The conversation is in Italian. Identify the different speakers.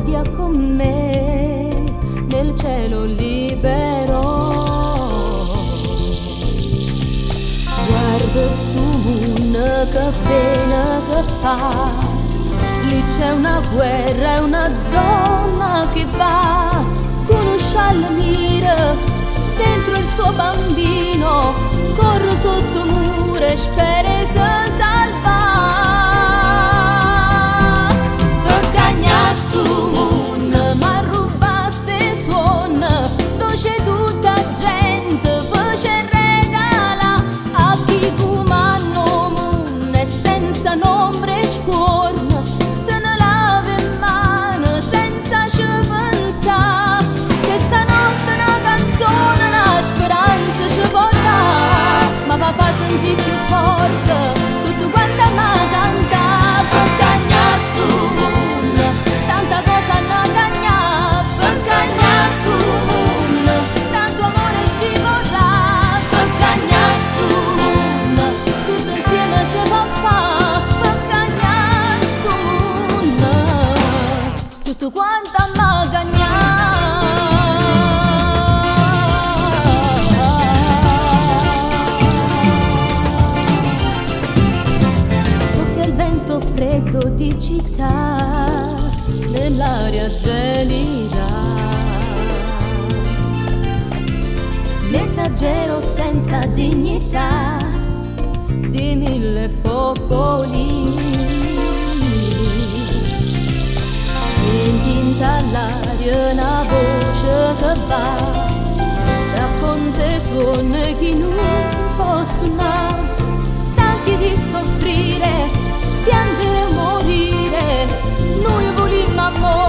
Speaker 1: via con me nel cielo libero. Guarda stu moon che pena che fa, lì c'è una guerra e una donna che va con un sciallo mira dentro il suo bambino, corre sotto mura e spera se salva. Stu moon ma rubasse suon, dove tutta gente poi regala a chi comando moon e senza nombre e scuorn, se ne lava in mano senza ci pensare che stanotte una canzone, una speranza ci porta, ma va fa sentire più forte tutto quanto mi canta. Tutto quanto m'agagna. Soffia il vento freddo di città nell'aria gelida, messaggero senza dignità di mille popoli. Senti all'aria una voce che va, racconta suoni che non possono, stanchi di soffrire, piangere e morire, noi volimmo amore.